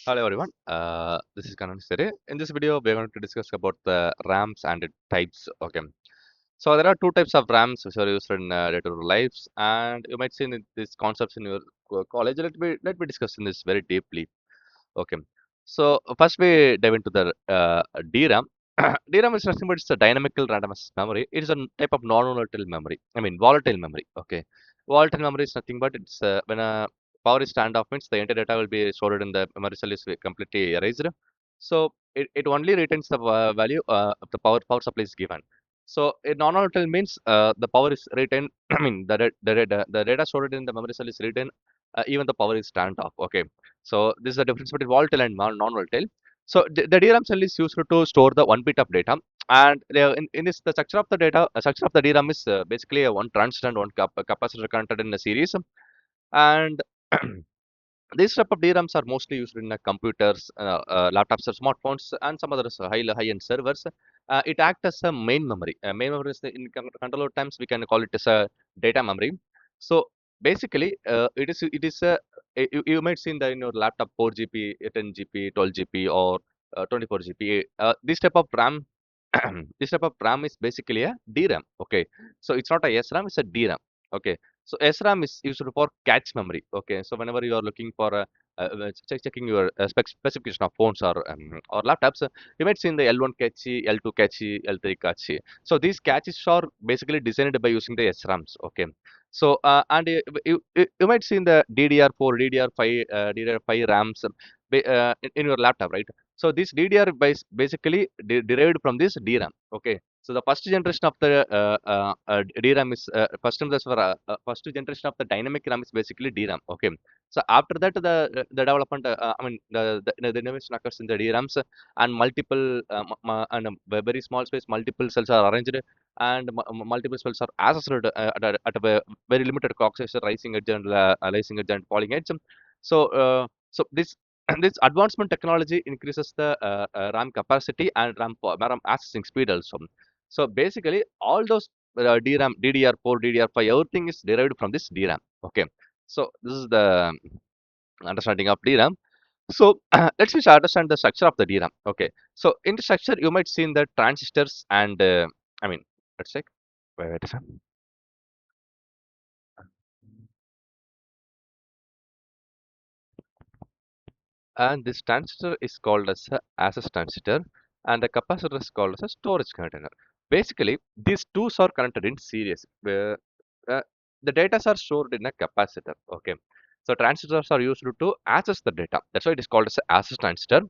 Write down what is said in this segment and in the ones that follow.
Hello everyone, this is Kanan Sere. In this video, we are going to discuss about the RAMs and its types. Okay, so there are two types of RAMs which are used in day-to-day lives, and you might see these concepts in your college. Let me discuss in this very deeply. Okay, so first we dive into the DRAM. DRAM is nothing but it's a dynamical random access memory. It is a type of non-volatile memory. I mean volatile memory. Okay, volatile memory is nothing but it's when a power is turned off means the entire data will be stored in the memory cell is completely erased. So it only retains the value of the power supply is given. So a non-volatile means the power is retained. I mean the data stored in the memory cell is retained even the power is turned off. Okay, so this is the difference between volatile and non-volatile. So the DRAM cell is used to store the 1 bit of data, and in this the structure of the data, structure of the DRAM is basically a one transistor and one capacitor connected in a series, and these type of DRAMs are mostly used in computers, laptops, or smartphones, and some other high-end servers. It acts as a main memory. Main memory is control times we can call it as a data memory. So basically, it is a you might see in your laptop 4 GB, 10 GB, 12 GB, or 24 GB. This type of RAM, this type of RAM is basically a DRAM. Okay, so it's not a SRAM, it's a DRAM. Okay, so SRAM is used for cache memory. Okay, so whenever you are looking for checking your specification of phones or laptops, you might see in the L1 cache, L2 cache, L3 cache. So these caches are basically designed by using the SRAMs. Okay, so and you might see in the DDR4, DDR5, DDR5 RAMs in your laptop, right? So this DDR basically derived from this DRAM. Okay, so the first generation of the DRAM is first generation of the dynamic RAM is basically DRAM. Okay, so after that the development, I mean the innovation occurs in the DRAMs, and multiple and a very small space multiple cells are arranged, and multiple cells are associated at a very limited clock size, rising edge and rising edge and falling edge. So this and this advancement technology increases the RAM capacity and RAM accessing speed also. So basically, all those DRAM, DDR4, DDR5, everything is derived from this DRAM. Okay. So this is the understanding of DRAM. So let's just understand the structure of the DRAM. Okay. So in the structure, you might see in the transistors and I mean, let's check. Wait a second. And this transistor is called as a access transistor, and the capacitor is called as a storage container. Basically, these two are connected in series where uh, the data are stored in a capacitor. Okay, so transistors are used to access the data. That's why it is called as a access transistor.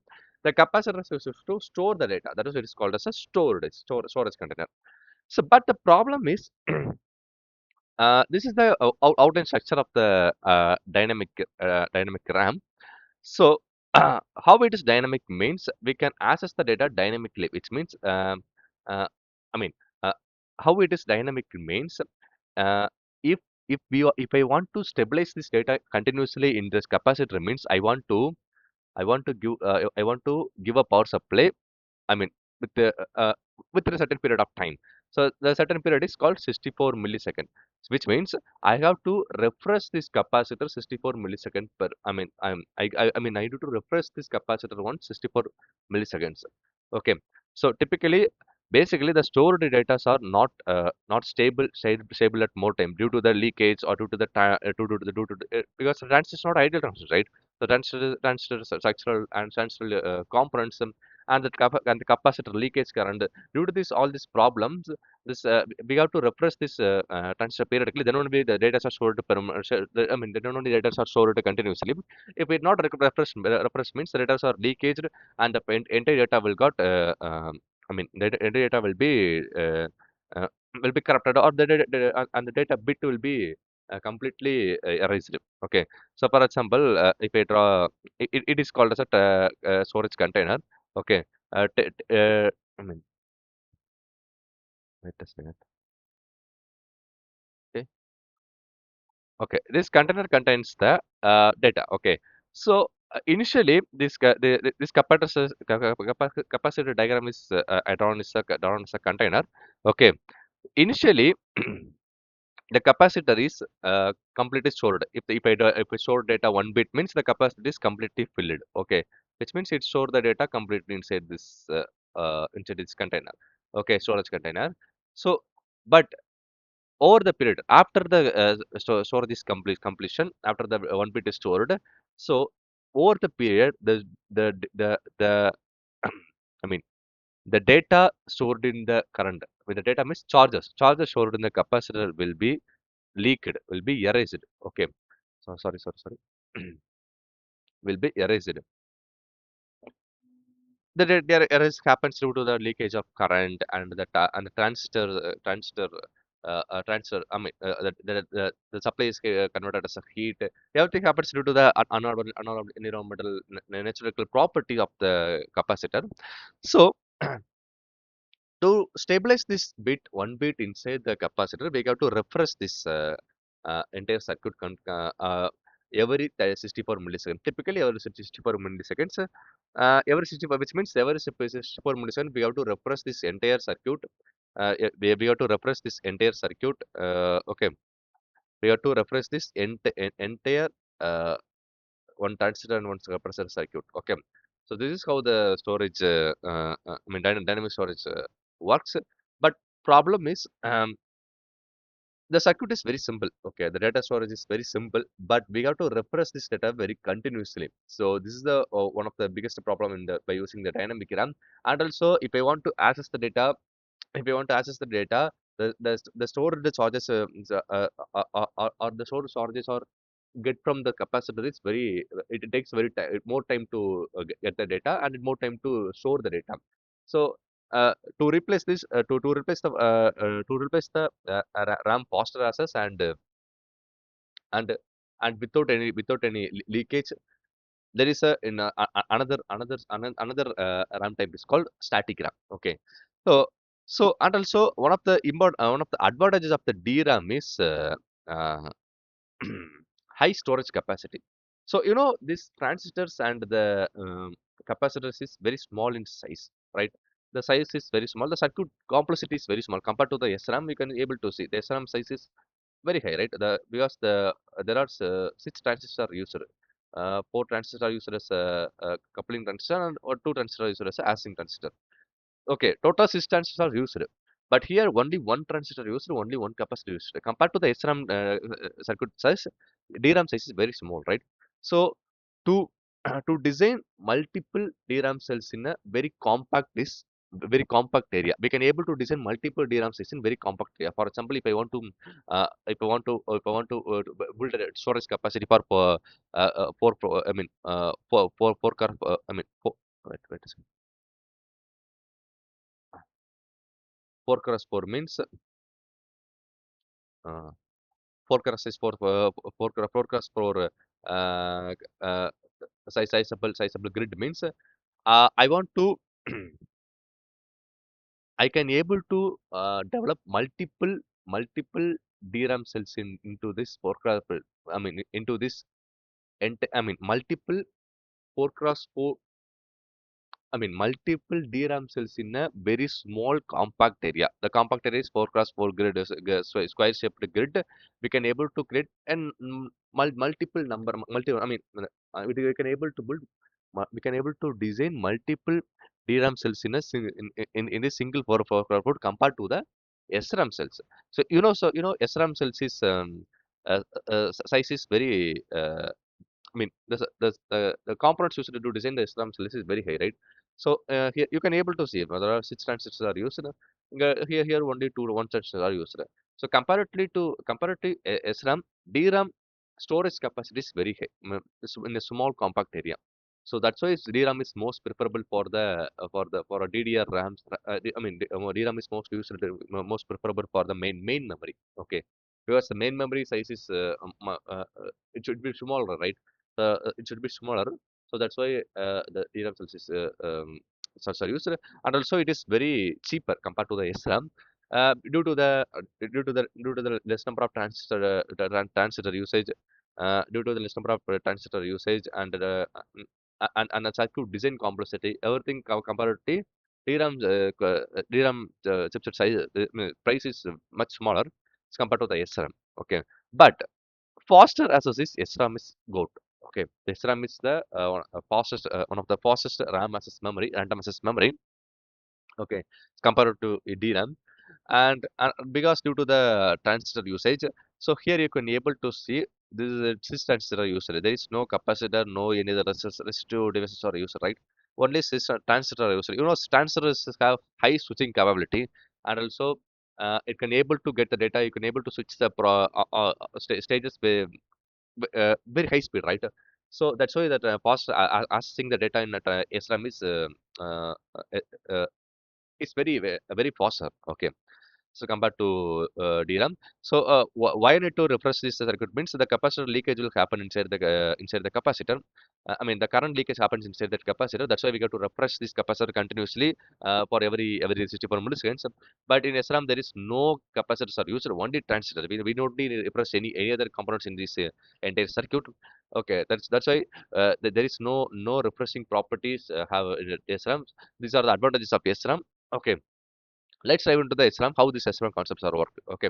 The capacitor is used to store the data. That is why it is called as a storage container. So but the problem is this is the outline structure of the dynamic RAM. So, how it is dynamic means we can access the data dynamically, which means, I mean, uh, how it is dynamic means uh, if if I want to stabilize this data continuously in this capacitor means I want to give a power supply. I mean, with the with a certain period of time. So the certain period is called 64 millisecond, which means I have to refresh this capacitor 64 millisecond per. I mean, I need to refresh this capacitor once 64 milliseconds. Okay. So typically, basically, the stored data are not stable at more time due to the leakage or due to the due to the, because the transistor is not ideal transistor, right? The transistor structural and structural components and the capacitor leakage current. Due to this all these problems, this we have to refresh this transistor periodically. Then only the data are stored I mean, then only data are stored continuously. If it not refresh means the data are leakaged and the entire data will got I mean the entire data uh, will be corrupted, or and the data bit will be completely erased. Okay, so for example, if I draw, it is called as a storage container. Okay. I mean, wait a second. Okay. Okay. This container contains the data. Okay. So initially, this capacitor diagram is drawn as a container. Okay. Initially, the capacitor is completely stored. If I store data 1 bit means the capacitor is completely filled. Okay, which means it store the data completely inside this container. Okay, storage container. So, but over the period after the storage is completion, after the 1 bit is stored, so over the period the I mean the data stored in the current, when the data means charges stored in the capacitor will be leaked, will be erased. Okay, so sorry will be erased. The erase happens due to the leakage of current and the transistor. I mean, the supply is converted as a heat. Everything happens due to the unavoidable environmental natural property of the capacitor. So to stabilize this 1 bit inside the capacitor, we have to refresh this entire circuit every 64 milliseconds. Typically, every 64 milliseconds. Every 64, which means every 64 milliseconds, we have to refresh this entire circuit. We have to refresh this entire circuit. Okay, we have to refresh this entire uh, one transistor and one capacitor circuit. Okay, so this is how the storage, I mean, dynamic storage works. But problem is, the circuit is very simple. Okay, the data storage is very simple, but we have to refresh this data very continuously. So this is the one of the biggest problem in the by using the dynamic RAM. And also, if I want to access the data, if I want to access the data, the stored charges or the stored charges or get from the capacitor is very, it takes more time to get the data and more time to store the data. So to replace this to replace the RAM faster access and without any leakage, there is another RAM type is called static RAM. Okay, so and also one of the advantages of the DRAM is uh, high storage capacity. So these transistors and the capacitors is very small in size, right? The size is very small. The circuit complexity is very small compared to the SRAM. We can able to see the SRAM size is very high, right? Because there are 6 transistors are used. 4 transistors are used as a coupling transistor and or 2 transistors are used as a acing transistor. Okay, total 6 transistors are used, but here only one transistor used, only one capacitor used. Compared to the SRAM circuit size, DRAM size is very small, right? So to to design multiple DRAM cells in a very compact area, we can able to design multiple DRAM cells in very compact area. For example, build a storage capacity I mean I mean wait a second. 4 cross 4 means uh, 4 cross is for 4 cross 4 uh, uh, sizable grid means I want to I can able to develop multiple DRAM cells into this 4 cross, I mean into this I mean multiple 4 cross 4, I mean, multiple DRAM cells in a very small compact area. The compact area is 4 cross 4 grid, square shaped grid. We can able to create an multiple number, I mean, we can able to build, we can able to design multiple DRAM cells in a in a single 4 4 compared to the SRAM cells. So SRAM cells is size is very I mean, the components used to do design the SRAM cells is very high, right? So here you can able to see whether 6 transistors are used. Here only one transistor are used. So comparatively SRAM, DRAM storage capacity is very high, in a small compact area. So that's why DRAM is most preferable for a DDR RAMs. DRAM is most used, most preferable for the main memory. Okay, because the main memory size is it should be smaller, right? It should be smaller. So that's why the DRAM cells is such are used, and also it is very cheaper compared to the SRAM. Due to the less number of transistor usage, due to the less number of transistor usage and the circuit design complexity, everything comparatively, DRAM chipset size price is much smaller as compared to the SRAM. Okay, but faster access is SRAM is good. Okay, the SRAM is the fastest, one of the fastest RAM access memory, random access memory. Okay, compared to DRAM, and because due to the transistor usage, so here you can able to see this is a cis transistor user. There is no capacitor, no any other resistive devices are used, right? Only cis transistor are used. You know, transistors have high switching capability, and also it can able to get the data. You can able to switch the stages with very high speed, right? So that's why that fast accessing the data in SRAM is uh, uh, uh, it's very faster. Okay, so compared to DRAM. So why I need to refresh this circuit means the capacitor leakage will happen inside the capacitor. I mean the current leakage happens inside that capacitor. That's why we got to refresh this capacitor continuously for every 64 milliseconds. But in SRAM there is no capacitors are used, only transistor. We don't need to refresh any other components in this entire circuit. Okay, that's why there is no refreshing properties have in SRAM. These are the advantages of SRAM. Okay, let's dive into the SRAM, how these SRAM concepts are work. Okay,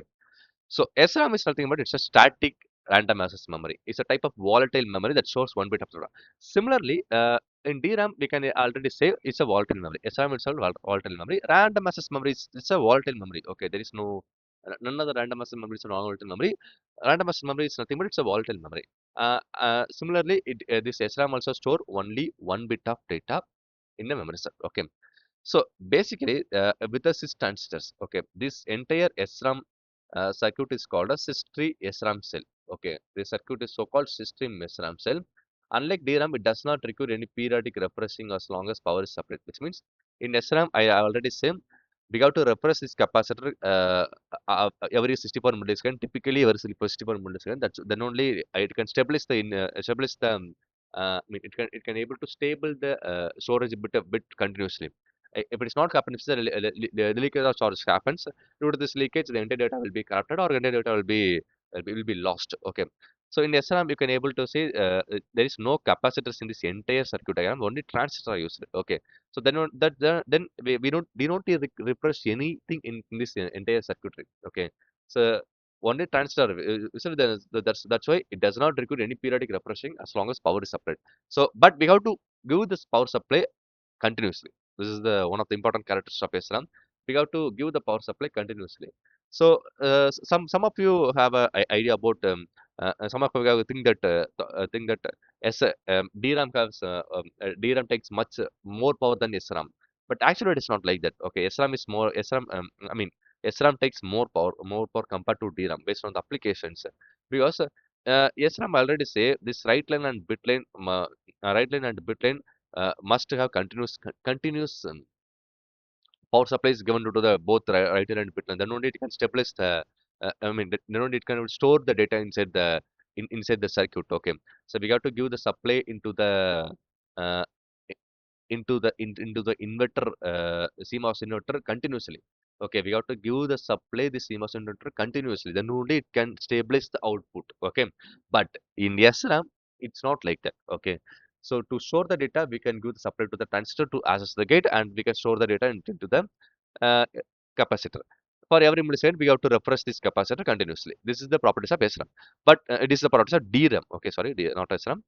so SRAM is nothing but it's a static random access memory. It's a type of volatile memory that stores one bit of data. Similarly, in DRAM, we can already say it's a volatile memory. SRAM itself volatile memory. Random access memory is it's a volatile memory. Okay, there is no none of the random access memory is a non-volatile memory. Random access memory is nothing but it's a volatile memory. Similarly, this SRAM also store only one bit of data in the memory cell. Okay, so basically, with the sys transistors, okay, this entire SRAM circuit is called a sys-tree SRAM cell. Okay, the circuit is so-called sys-tree SRAM cell. Unlike DRAM, it does not require any periodic refreshing as long as power is supplied. Which means in SRAM, I already said we have to refresh this capacitor every 64 millisecond. Typically, every 64 millisecond. That's then only it can stabilize stabilize the. I mean, it can able to stable the storage bit continuously. If it is not happening, if the leakage of storage happens, due to this leakage, the entire data will be corrupted or entire data will be lost. Okay. So in SRAM, you can able to see there is no capacitors in this entire circuit diagram. Only transistors are used. Okay. So then we don't need to refresh anything in this entire circuitry. Okay. So only transistor. So that's why it does not require any periodic refreshing as long as power is supplied. So but we have to give this power supply continuously. This is the one of the important characteristics of SRAM. We have to give the power supply continuously. So some of you have a idea about some of you have think that DRAM DRAM takes much more power than SRAM. But actually, it is not like that. Okay, SRAM is more SRAM. I mean, SRAM takes more power compared to DRAM based on the applications. Because SRAM already say this right line and bit line must have continuous power supply is given to the both right and bit line. Then only it can stabilize the. Then only it can store the data inside the circuit. Okay, so we have to give the supply uh, into the inverter CMOS inverter continuously. Okay, we have to give the supply the CMOS inverter continuously. Then only it can stabilize the output. Okay, but in SRAM it's not like that. Okay, so to store the data, we can give the supply to the transistor to access the gate, and we can store the data into the uh, capacitor. For every millisecond, we have to refresh this capacitor continuously. This is the properties of SRAM, but it is the properties of DRAM. Okay, sorry, not SRAM.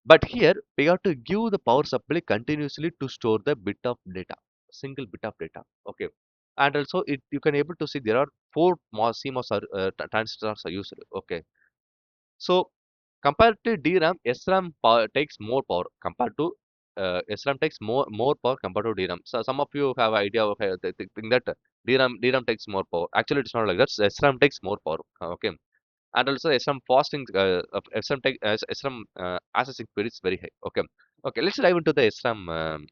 But here we have to give the power supply continuously to store the bit of data, single bit of data. Okay, and also you can able to see there are four CMOS transistors are used. Okay, so compared to DRAM, SRAM power, takes more power compared to SRAM takes more power compared to DRAM. So some of you have idea of think that DRAM takes more power. Actually, it's not like that. SRAM takes more power. Okay, and also SRAM fasting of SRAM SRAM accessing speed is very high. Okay, okay. Let's dive into the SRAM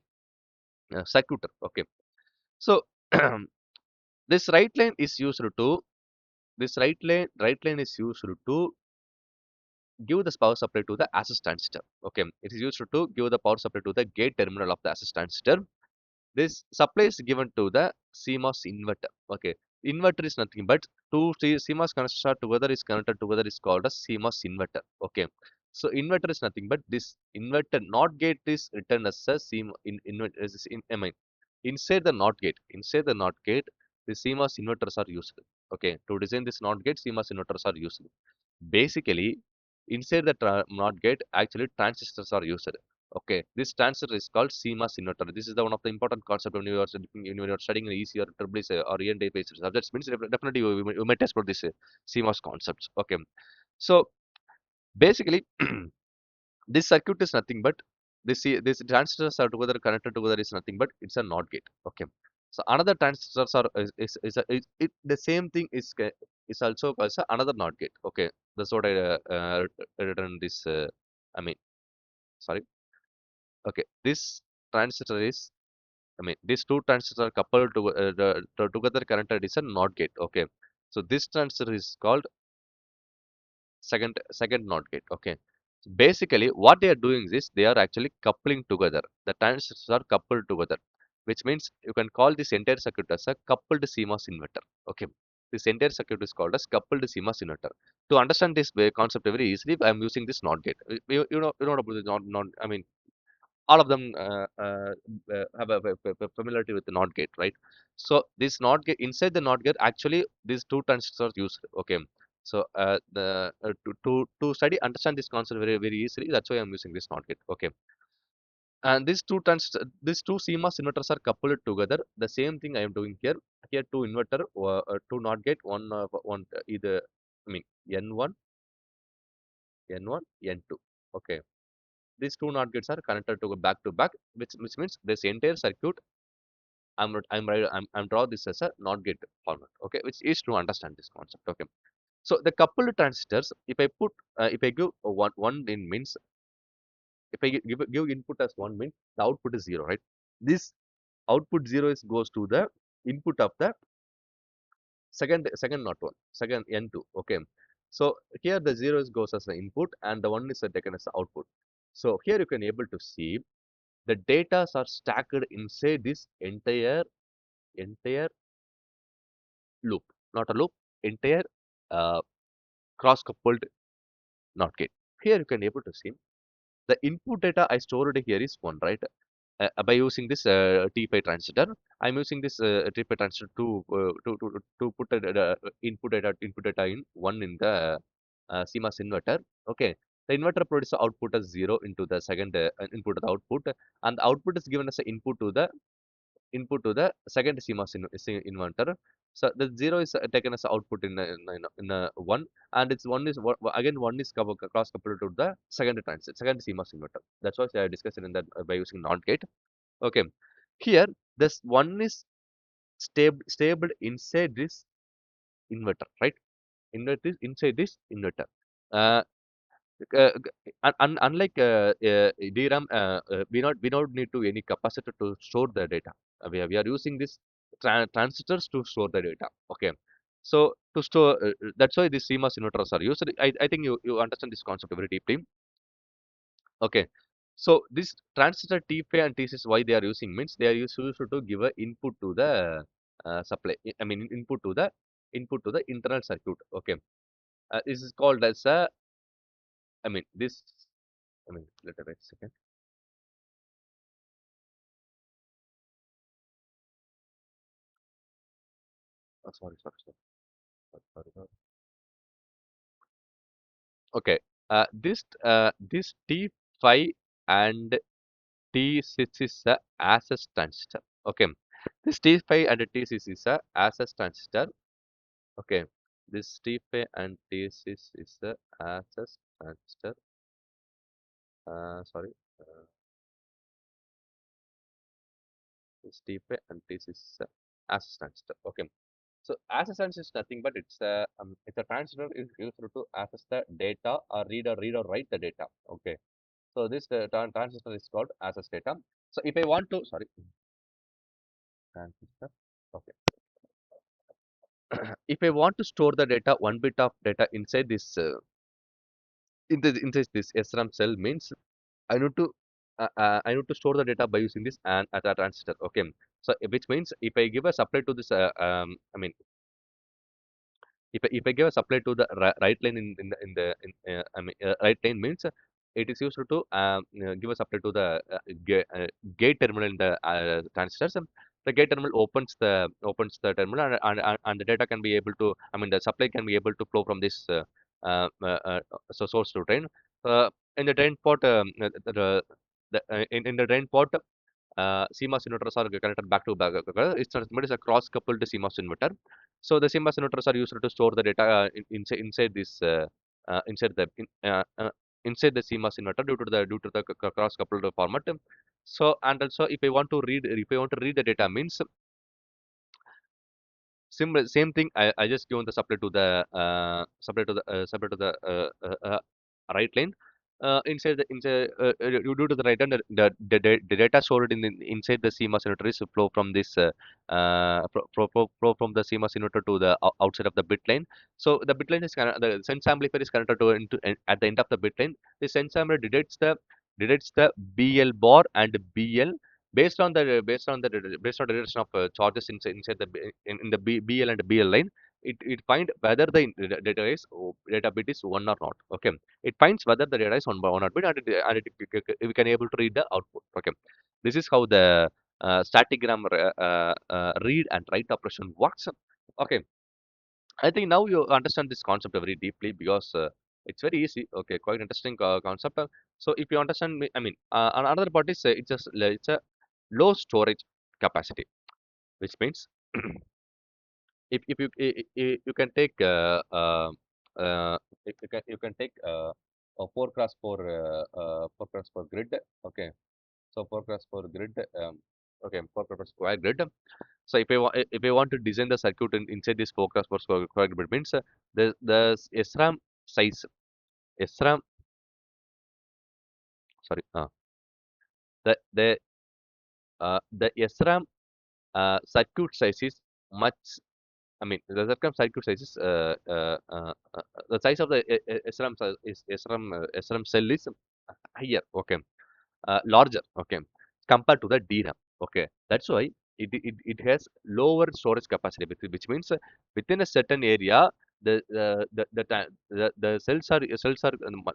circuit. Okay, so this right line is used to give the power supply to the access transistor. Okay, it is used to give the power supply to the gate terminal of the access transistor. This supply is given to the CMOS inverter. Okay, inverter is nothing but two CMOS connectors are together is connected together is called a CMOS inverter. Okay, so inverter is nothing but this inverter NOT gate is written as a I mean, inside the NOT gate, the CMOS inverters are used. Okay, to design this NOT gate, CMOS inverters are used. Basically, inside the NOT gate, actually transistors are used. Okay, this transistor is called CMOS inverter. This is the one of the important concept when you are studying an EC or triple or END based subjects. Means definitely you might explore this CMOS concepts. Okay, so basically this circuit is nothing but this transistors are together connected together is nothing but it's a NOT gate. Okay, so another transistors are the same thing is also called another NOT gate. Okay, that's what I written this. I mean, sorry. Okay, this transistor is. I mean, these two transistors are coupled together connected is a NOT gate. Okay, so this transistor is called second NOT gate. Okay, so basically what they are doing is they are actually coupling together. The transistors are coupled together, which means you can call this entire circuit as a coupled CMOS inverter. Okay, this entire circuit is called as coupled CMOS inverter. To understand this concept very easily, I am using this NOT gate. You know about the not I mean, all of them have a familiarity with the NOT gate, right? So this NOT gate, inside the NOT gate, actually these two transistors are used. Okay, so the to study understand this concept very easily. That's why I'm using this NOT gate. Okay, and these two CMOS inverters are coupled together. The same thing I am doing here. Here two inverter, two NOT gate, one either I mean N1, N1, N2. Okay, these two NOT gates are connected to back to back, which means this entire circuit I'm draw this as a NOT gate format. Okay, which is to understand this concept. Okay, so the coupled transistors, if I give one in means if I give input as one means the output is zero, right? This output zero is goes to the input of the second not one second N2. Okay, so here the zero is goes as the input and the one is taken as the output. So here you can able to see the data are stacked inside this entire loop, not a loop, entire uh, cross-coupled NOT gate. Here you can able to see the input data I stored here is one, right? By using this T5 transistor, I'm using this T5 transistor to put input data in one in the CMOS inverter. Okay, the inverter produces output as zero into the second input of the output, and the output is given as an input to the second CMOS inverter. So the zero is taken as output in a one, and it's one is again one is cross coupled to the second CMOS inverter. That's what I discussed in that by using NOT gate. Okay, here this one is stable inside this inverter, right? Inverter is inside this inverter. Uh, Unlike DRAM, we not need to any capacitor to store the data. We are using this transistors to store the data. Okay, so to store that's why these CMOS inverters are used. I think you understand this concept very deeply. Okay, so this transistor T5 and T6 why they are using means they are used to give a input to the supply. I mean input to the internal circuit. Okay, this is called as a I mean this I mean let me wait a second. Oh, sorry. Okay, this T5 and T6 is a access transistor. Okay, this T5 and T6 is a access transistor. Okay, this T5 and T6 is a access transistor. Sorry, uh, this T5 and T6 is a access transistor. Okay, so access transistor is nothing but it's a transistor is used to access the data or read or write the data. Okay. So this transistor is called access data. So if I want to, sorry, transistor. Okay. If I want to store the data, one bit of data inside this inside this SRAM cell means I need to store the data by using this and at a transistor. Okay. So which means if I give a supply to this, I mean if I give a supply to the right lane I mean right lane means it is used to give a supply to the gate terminal in the transistors. the gate terminal opens the terminal, and the data can be able to, I mean, the supply can be able to flow from this so source to drain. In the drain port, in the drain port, CMOS inverters are connected back to back. It's a cross-coupled CMOS inverter. So the CMOS inverters are used to store the data inside this inside the inside the CMOS inverter due to the cross-coupled format. So and also if I want to read the data means same thing. I just given the supply to the right lane. Inside you do to the right hand, the data stored inside the CMOS inverter is flow from this flow from the CMOS inverter to the outside of the bit lane. So the bit lane is the sense amplifier is connected to at the end of the bit lane. The sense amplifier detects the BL bar and BL based on the based on the direction of charges inside in the BL and BL line. It find whether the data bit is one or not. Okay, it finds whether the data is one by one or bit, we can able to read the output. Okay, this is how the statigram read and write operation works. Okay, I think now you understand this concept very deeply because it's very easy. Okay, quite interesting concept. So if you understand me, I mean, another part is it's a low storage capacity, which means if you you can take if you can take a 4x4 4x4 grid. Okay, so 4x4 grid. Okay, 4x4 square grid. So if I want to design the circuit inside this 4x4 square grid means the SRAM size, SRAM, sorry, the SRAM circuit size is much. I mean, the circuit size is the size of the SRAM SRAM cell is higher. Okay, larger. Okay, compared to the DRAM. Okay, that's why it has lower storage capacity, which means within a certain area the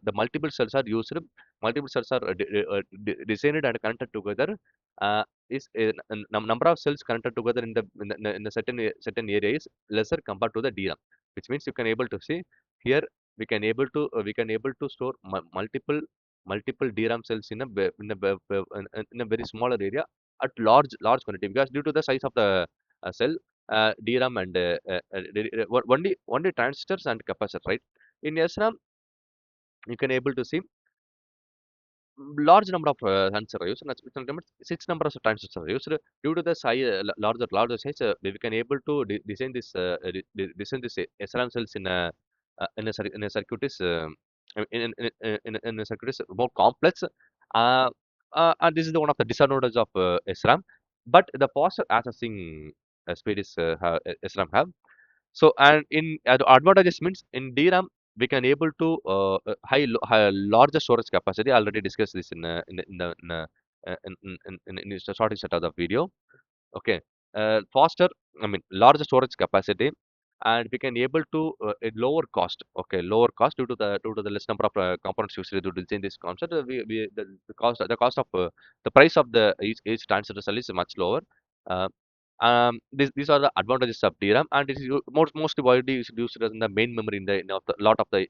the multiple cells are used, multiple cells are designed and connected together. Is number of cells connected together in the certain area is lesser compared to the DRAM, which means you can able to see here we can able to store multiple DRAM cells in in a very smaller area at large quantity, because due to the size of the cell, DRAM and only transistors and capacitors, right? In SRAM, you can able to see large number of transistors are used. Six numbers of transistors are used. Due to the size, larger size, we can able to design this SRAM cells in a circuit is in a circuit is more complex. And this is the one of the disadvantages of SRAM. But the faster accessing speed is SRAM have. So and in advantages means in DRAM we can able to high larger storage capacity. I already discussed this in the starting set of the video. Okay, faster. I mean larger storage capacity, and we can able to a lower cost. Okay, lower cost due to the less number of components used to design this concept. The cost of the price of the each transistor cell is much lower. Uh, these are the advantages of DRAM, and it is mostly widely used as in the main memory of the lot of the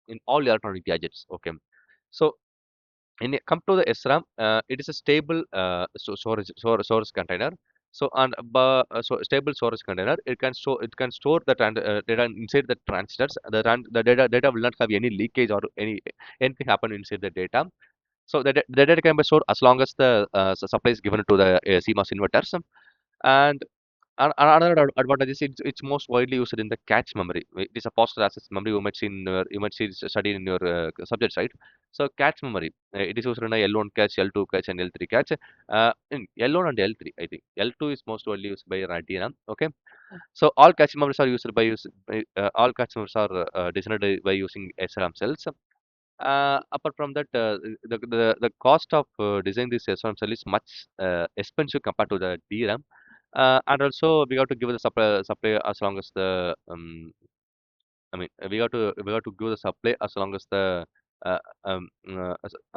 in all electronic gadgets. Okay, so come to the SRAM, it is a stable storage container. So so stable storage container, it can store the data inside the transistors. The data will not have any leakage or anything happen inside the data. So the data can be stored as long as the supply is given to the CMOS inverters. And another advantage is it's most widely used in the cache memory. It is a faster access memory. You might see studied in your subject, right? So cache memory, it is used in a L1 cache, L2 cache, and L3 cache. In L1 and L3, I think L2 is most widely used by DRAM. Okay, so all cache memories are used all cache memories are designed by using SRAM cells. Apart from that, the cost of designing this SRAM cell is much expensive compared to the DRAM. And also we have to give the supply as long as the I mean we have to give the supply as long as the I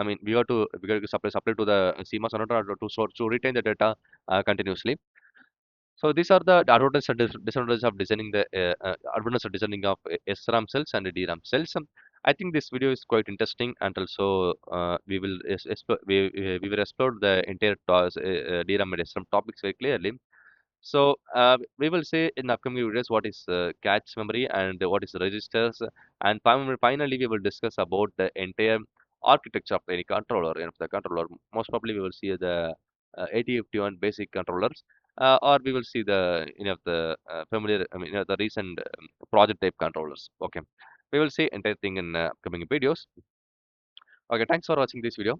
mean we have to supply to the CMOS inverter to retain the data continuously. So these are the advantages and disadvantages of designing the advantages of designing of SRAM cells and DRAM cells. I think this video is quite interesting, and also we will we will explore the entire DRAM and SRAM topics very clearly. So we will see in upcoming videos what is cache memory and what is registers, and finally we will discuss about the entire architecture of any controller. The controller, most probably we will see the 8051 basic controllers, or we will see the of the familiar, the recent project type controllers. Okay, we will see entire thing in upcoming videos. Okay, thanks for watching this video.